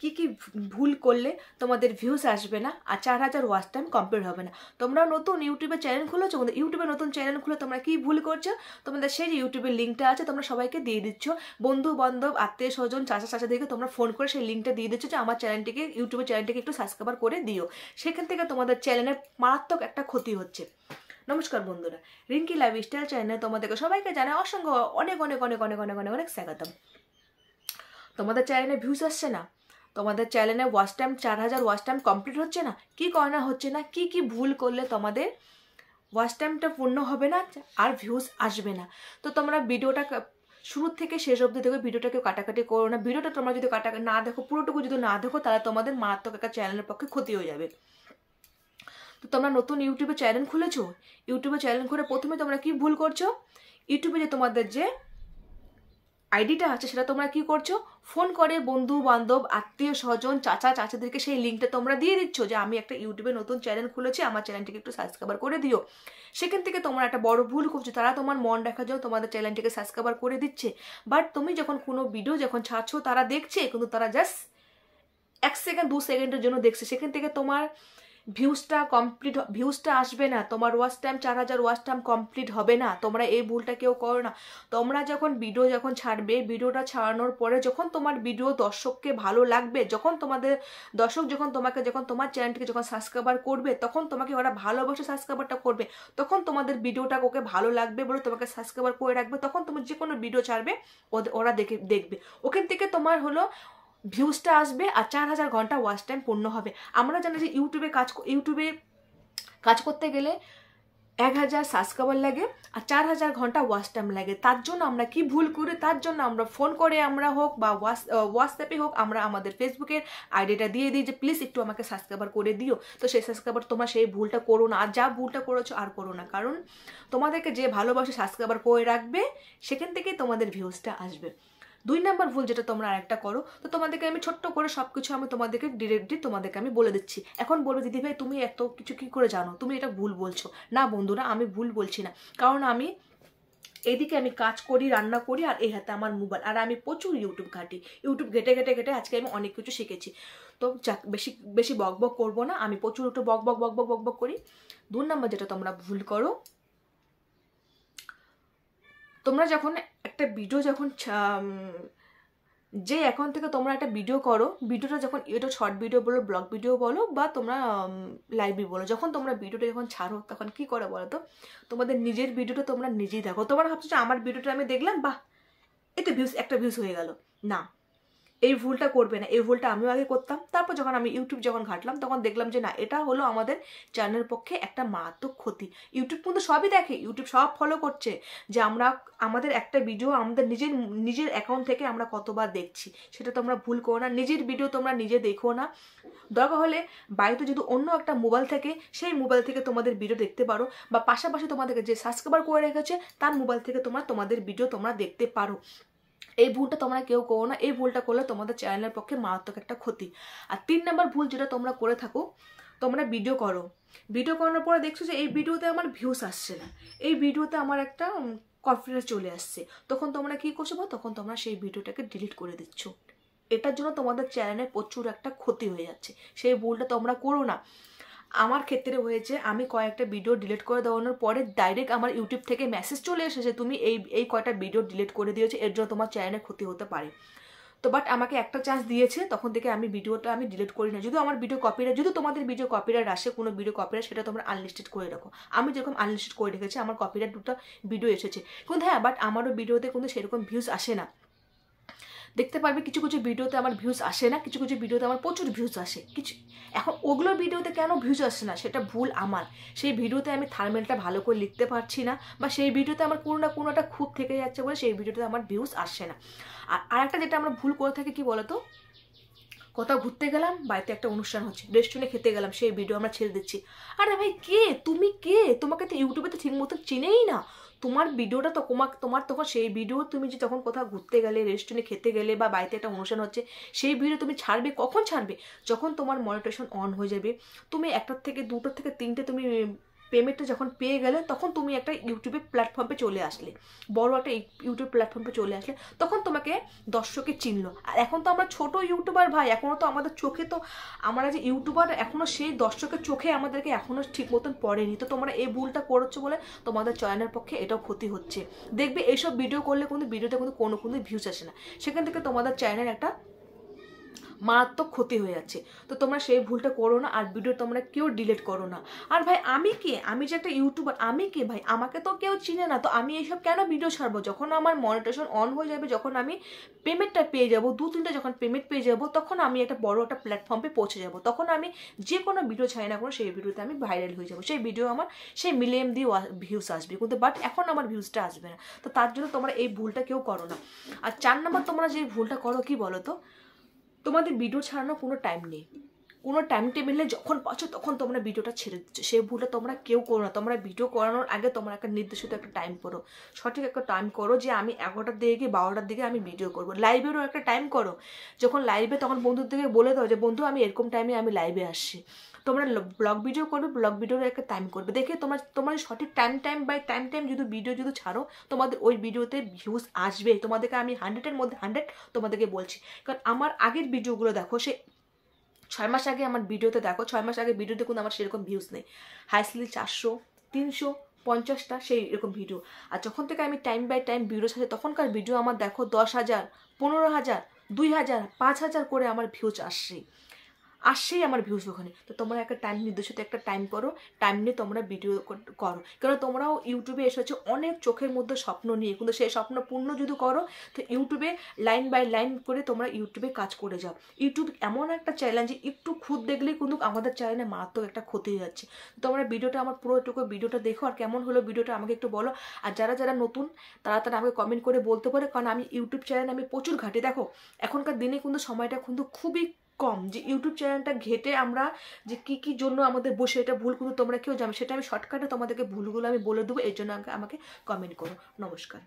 কি কি ভুল করলে তোমাদের ভিউজ আসবে না আর 4000 ওয়াচ টাইম কমপ্লিট হবে না। তোমরা নতুন ইউটিউবে চ্যানেল খুলেছো, ইউটিউবে নতুন চ্যানেল খুলে তোমরা কি ভুল করছো, তোমাদের সেই যে ইউটিউবের লিঙ্কটা আছে তোমরা সবাইকে দিয়ে দিচ্ছ, বন্ধু বান্ধব আত্মীয় স্বজন চাচা চাচাদেরকে তোমরা ফোন করে সেই লিঙ্কটা দিয়ে দিচ্ছ যে আমার চ্যানেলটিকে, ইউটিউবের চ্যানেলটিকে একটু সাবস্ক্রাইব করে দিও। সেখান থেকে তোমাদের চ্যানেলের মারাত্মক একটা ক্ষতি হচ্ছে। নমস্কার বন্ধুরা, রিঙ্কি লাইফস্টাইল চ্যানেলে তোমাদেরকে সবাইকে জানাই অসংখ্য অনেক অনেক অনেক অনেক অনেক অনেক অনেক স্বাগতম। তোমাদের চ্যানেলে ভিউজ আসছে না, তোমাদের চ্যানেলে watch time 4000 watch time complete হচ্ছে না, কি কারণে হচ্ছে না, কি কি ভুল করলে তোমাদের ওয়াচ টাইমটা পূর্ণ হবে না আর ভিউজ আসবে না। তো তোমরা ভিডিওটা শুরু থেকে শেষ অবধি দেখো, ভিডিওটাকে কাটাকাটি করো না। ভিডিওটা তোমরা যদি না দেখো, পুরোটুকু যদি না দেখো, তাহলে তোমাদের মারাত্মক একটা চ্যানেলের পক্ষে ক্ষতি হয়ে যাবে। তো তোমরা নতুন ইউটিউবে চ্যানেল খুলেছো, ইউটিউবে চ্যানেল খুলে প্রথমে তোমরা কি ভুল করছো, ইউটিউবে যে তোমাদের যে আইডিটা আছে সেটা তোমরা কি করছো, ফোন করে বন্ধু বান্ধব আত্মীয় স্বজন চাচা চাচাদেরকে সেই লিঙ্কটা তোমরা দিয়ে দিচ্ছ যে আমি একটা ইউটিউবে নতুন চ্যানেল খুলেছি, আমার চ্যানেলটিকে একটু সাবস্ক্রাইব করে দিও। সেখান থেকে তোমরা একটা বড় ভুল করছো, তারা তোমার মন রাখার জন্য তোমাদের চ্যানেলটিকে সাবস্ক্রাইব করে দিচ্ছে, বাট তুমি যখন কোনো ভিডিও যখন ছাড়ছো তারা দেখছে, কিন্তু তারা জাস্ট 1 সেকেন্ড 2 সেকেন্ডের জন্য দেখছে, সেখান থেকে তোমার ভিউজটা আসবে না, তোমার watch time 4000 watch time complete হবে না। তোমরা এই ভুলটা কেউ করো না। তোমরা যখন ভিডিও যখন ছাড়বে, ভিডিওটা ছাড়ানোর পরে যখন তোমার ভিডিও দর্শককে ভালো লাগবে, যখন তোমাদের দর্শক যখন তোমাকে যখন তোমার চ্যানেলটিকে যখন সাবস্ক্রাইবার করবে, তখন তোমাকে ওরা ভালোবাসে সাবস্ক্রাইবারটা করবে, তখন তোমাদের ভিডিওটা ওকে ভালো লাগবে বলে তোমাকে সাবস্ক্রাইবার করে রাখবে, তখন তুমি যে কোনো ভিডিও ছাড়বে ওরা দেখবে, ওখান থেকে তোমার হলো ভিউজটা আসবে আর 4000 ঘন্টা ওয়াচ টাইম পূর্ণ হবে। আমরা জানি যে ইউটিউবে কাজ করতে গেলে 1000 সাবস্ক্রাইবার লাগে আর 4000 ঘন্টা ওয়াচ টাইম লাগে। তার জন্য আমরা কি ভুল করি, তার জন্য আমরা ফোন করে আমরা হোক বা হোয়াটসঅ্যাপে হোক, আমরা আমাদের ফেসবুকের আইডিটা দিয়ে দিই যে প্লিজ একটু আমাকে সাবস্ক্রাইবার করে দিও। তো সেই সাবস্ক্রাইবার তোমরা সেই ভুলটা করো না, আর যা ভুলটা করেছো আর করো না, কারণ তোমাদেরকে যে ভালোবাসে সাবস্ক্রাইবার করে রাখবে, সেখান থেকেই তোমাদের ভিউজটা আসবে। 2 নম্বর ভুল যেটা তোমরা আরেকটা করো, তো তোমাদেরকে আমি ছোট্ট করে সবকিছু আমি তোমাদেরকে ডিরেক্টলি তোমাদেরকে আমি বলে দিচ্ছি। এখন বলবে দিদি ভাই তুমি এত কিছু কি করে জানো, তুমি এটা ভুল বলছো। না বন্ধুরা, আমি ভুল বলছি না, কারণ আমি এইদিকে আমি কাজ করি, রান্না করি, আর এই হাতে আমার মোবাইল, আর আমি প্রচুর ইউটিউব ঘাঁটি, ইউটিউব ঘেটে ঘেটে ঘেটে আজকে আমি অনেক কিছু শিখেছি। তো বেশি বেশি বক বক করবো না, আমি প্রচুর একটু বক বক বক বক বক বক করি। 2 নম্বর যেটা তোমরা ভুল করো, তোমরা যখন একটা ভিডিও যখন যে অ্যাকাউন্ট থেকে তোমরা একটা ভিডিও করো, ভিডিওটা যখন এটা শর্ট ভিডিও বলো, ব্লগ ভিডিও বলো, বা তোমরা লাইভই বলো, যখন তোমরা ভিডিওটা যখন ছাড়ো তখন কি করে বলো তো, তোমাদের নিজের ভিডিওটা তোমরা নিজেই দেখো। তোমরা ভাবছো যে আমার ভিডিওটা আমি দেখলাম, বাহ এতে একটা ভিউজ হয়ে গেল। না, এই ভুলটা করবে না। এই ভুলটা আমিও আগে করতাম, তারপর যখন আমি ইউটিউব যখন ঘাঁটলাম তখন দেখলাম যে না, এটা হলো আমাদের চ্যানেলের পক্ষে একটা মারাত্মক ক্ষতি। ইউটিউব কিন্তু সবই দেখে, ইউটিউব সব ফলো করছে যে আমরা আমাদের একটা ভিডিও আমাদের নিজের অ্যাকাউন্ট থেকে আমরা কতবার দেখছি, সেটা তোমরা ভুল করো না। নিজের ভিডিও তোমরা নিজে দেখো না, দরকার হলে বাড়িতে যদি অন্য একটা মোবাইল থাকে সেই মোবাইল থেকে তোমাদের ভিডিও দেখতে পারো, বা পাশাপাশি তোমাদেরকে যে সাবস্ক্রাইবার করে রেখেছে তার মোবাইল থেকে তোমাদের ভিডিও তোমরা দেখতে পারো। এই ভুলটা তোমরা কেউ করো না, এই ভুলটা করলে তোমাদের চ্যানেলের পক্ষে মারাত্মক একটা ক্ষতি। আর 3 নম্বর ভুল যেটা তোমরা করে থাকো, তোমরা ভিডিও করো, ভিডিও করানোর পরে দেখছো যে এই ভিডিওতে আমার ভিউস আসছে না, এই ভিডিওতে আমার একটা কনফিডেন্স চলে আসছে, তখন তোমরা কি করছো, তখন তোমরা সেই ভিডিওটাকে ডিলিট করে দিচ্ছ। এটার জন্য তোমাদের চ্যানেলে প্রচুর একটা ক্ষতি হয়ে যাচ্ছে, সেই ভুলটা তোমরা করো না। আমার ক্ষেত্রে হয়েছে, আমি কয়েকটা ভিডিও ডিলিট করে দেওয়ানোর পরে ডাইরেক্ট আমার ইউটিউব থেকে মেসেজ চলে এসেছে তুমি এই কয়টা ভিডিও ডিলিট করে দিয়েছো, এর জন্য তোমার চ্যানেলে ক্ষতি হতে পারে। তো বাট আমাকে একটা চান্স দিয়েছে, তখন থেকে আমি ভিডিওটা আমি ডিলিট করি না। যদি আমার ভিডিও কপিরাইট, যদি তোমাদের ভিডিও কপিরাইট আসে, কোনো ভিডিও কপিরাইট, সেটা তোমরা আনলিস্টেড করে রাখো। আমি যেরকম আনলিস্টেড করে রেখেছি, আমার কপিরাইট 2টা ভিডিও এসেছে, কিন্তু হ্যাঁ, বাট আমারও ভিডিওতে কিন্তু সেরকম ভিউজ আসে না। দেখতে পারবে কিছু কিছু ভিডিওতে আমার ভিউজ আসে না, কিছু কিছু ভিডিওতে আমার প্রচুর ভিউজ আসে। এখন ওগুলো ভিডিওতে কেন ভিউজ আসে না, সেটা ভুল আমার। সেই ভিডিওতে আমি থাম্বনেলটা ভালো করে লিখতে পারছি না, বা সেই ভিডিওতে আমার কোনো না কোনো একটা খুঁত থেকে যাচ্ছে বলে সেই ভিডিওতে আমার ভিউজ আসছে না। আর একটা যেটা আমরা ভুল করে থাকি কি বলতো, কোথাও ঘুরতে গেলাম, বাড়িতে একটা অনুষ্ঠান হচ্ছে, রেস্টুরেন্টে খেতে গেলাম, সেই ভিডিও আমরা ছেড়ে দিচ্ছি। আরে ভাই কে তুমি, কে তোমাকে তো ইউটিউবে তো ঠিক মতো চিনেই না, তোমার ভিডিওটা তো তোমার তখন সেই ভিডিও তুমি যে তখন কোথাও ঘুরতে গেলে, রেস্টুরেন্টে খেতে গেলে, বা বাড়িতে একটা অনুষ্ঠান হচ্ছে, সেই ভিডিও তুমি ছাড়বে কখন ছাড়বে, যখন তোমার মনিটাইজেশন অন হয়ে যাবে, তুমি 1টার থেকে 2টোর থেকে 3টে তুমি পেমেন্টটা যখন পেয়ে গেলে তখন তুমি একটা ইউটিউবের প্ল্যাটফর্মে চলে আসলে, বড় একটা ইউটিউব প্ল্যাটফর্মে চলে আসলে, তখন তোমাকে দর্শকে চিনলো। আর এখন তো আমরা ছোট ইউটিউবার ভাই, এখনও তো আমাদের চোখে তো আমরা যে ইউটিউবার এখনও সেই দর্শকের চোখে আমাদেরকে এখনও ঠিক মতন পড়েনি। তো তোমরা এই ভুলটা করছো বলে তোমাদের চ্যানেলের পক্ষে এটাও ক্ষতি হচ্ছে। দেখবে এইসব ভিডিও করলে কিন্তু ভিডিওতে কিন্তু কোনো ভিউজ আসে না, সেখান থেকে তোমাদের চ্যানেলের একটা মারাত্মক ক্ষতি হয়ে যাচ্ছে। তো তোমরা সেই ভুলটা করো না, আর ভিডিও তোমরা কেউ ডিলিট করো না। আর ভাই আমি কে, আমি যে একটা ইউটিউবার, আমি কে ভাই, আমাকে তো কেউ চিনে না, তো আমি এইসব কেন ভিডিও ছাড়বো? যখন আমার মনিটাইজেশন অন হয়ে যাবে, যখন আমি পেমেন্টটা পেয়ে যাবো, 2-3টা যখন পেমেন্ট পেয়ে যাবো, তখন আমি একটা বড় একটা প্ল্যাটফর্মে পৌঁছে যাবো, তখন আমি যে কোনো ভিডিও ছাড়ি না কোনো, সেই ভিডিওতে আমি ভাইরাল হয়ে যাবো, সেই ভিডিও আমার সেই মিলিয়ন দিয়ে ভিউজ আসবে, কিন্তু বাট এখন আমার ভিউজটা আসবে না। তো তার জন্য তোমরা এই ভুলটা কেউ করো না। আর 4 নম্বর তোমরা যে ভুলটা করো কি বলো তো, তোমাদের ভিডিও ছাড়ানোর কোনো টাইম নেই, কোনো টাইম টেবিলে যখন পাচ্ছ তখন তোমরা ভিডিওটা ছেড়ে দিচ্ছ, সেই ভুলটা তোমরা কেউ করো না। তোমরা ভিডিও করানোর আগে তোমরা একটা নির্দিষ্ট একটা টাইম করো, সঠিক একটা টাইম করো, যে আমি 11টার দিকে কি 12টার দিকে আমি ভিডিও করবো। লাইভেরও একটা টাইম করো, যখন লাইভে তখন বন্ধুর দিকে বলে দাও যে বন্ধু আমি এরকম টাইমে আমি লাইভে আসছি। তোমরা ব্লগ ভিডিও করবে, ব্লগ ভিডিওর একটা টাইম করবে, দেখে তোমার সঠিক টাইম বাই টাইম যদি ভিডিও যদি ছাড়ো, তোমাদের ওই ভিডিওতে ভিউজ আসবে। তোমাদেরকে আমি 100-এর মধ্যে 100 তোমাদেরকে বলছি, কারণ আমার আগের ভিডিওগুলো দেখো, সে 6 মাস আগে আমার ভিডিওতে দেখো, 6 মাস আগে ভিডিওতে কোনো আমার সেরকম ভিউজ নেই, হাইসলি 400, 300, 50টা সেই এরকম ভিডিও। আর যখন থেকে আমি টাইম বাই টাইম ভিডিও ছাড়ছি, তখনকার ভিডিও আমার দেখো 10,000, 15,000, 2,000, 5,000 করে আমার ভিউজ আসছেই আমার ভিউজ ওখানে। তো তোমরা একটা টাইম নির্দিষ্ট একটা টাইম করো, টাইম নিয়ে তোমরা ভিডিও করো, কারণ তোমরাও ইউটিউবে এসেছো অনেক চোখের মধ্যে স্বপ্ন নিয়ে, কিন্তু সেই স্বপ্ন পূর্ণ যদি করো, তো ইউটিউবে লাইন বাই লাইন করে তোমরা ইউটিউবে কাজ করে যাও। ইউটিউব এমন একটা চ্যালেঞ্জ, একটু খুদ দেখলেই কিন্তু আমাদের চ্যানেলে মারাত্মক একটা ক্ষতি হয়ে যাচ্ছে। তোমরা ভিডিওটা আমার পুরোটুকু ভিডিওটা দেখো, আর কেমন হলো ভিডিওটা আমাকে একটু বলো। আর যারা নতুন তারা আমাকে কমেন্ট করে বলতে পারে, কারণ আমি ইউটিউব চ্যানেল আমি প্রচুর ঘাটে। দেখো এখনকার দিনে কিন্তু সময়টা কিন্তু খুবই কম, যে ইউটিউব চ্যানেলটা ঘেটে আমরা যে কি জন্য আমাদের বসে, এটা ভুল কিন্তু তোমরা কেউ জানো, সেটা আমি শর্টকাটে তোমাদেরকে ভুলগুলো আমি বলে দেবো, এর জন্য আমাকে কমেন্ট করো। নমস্কার।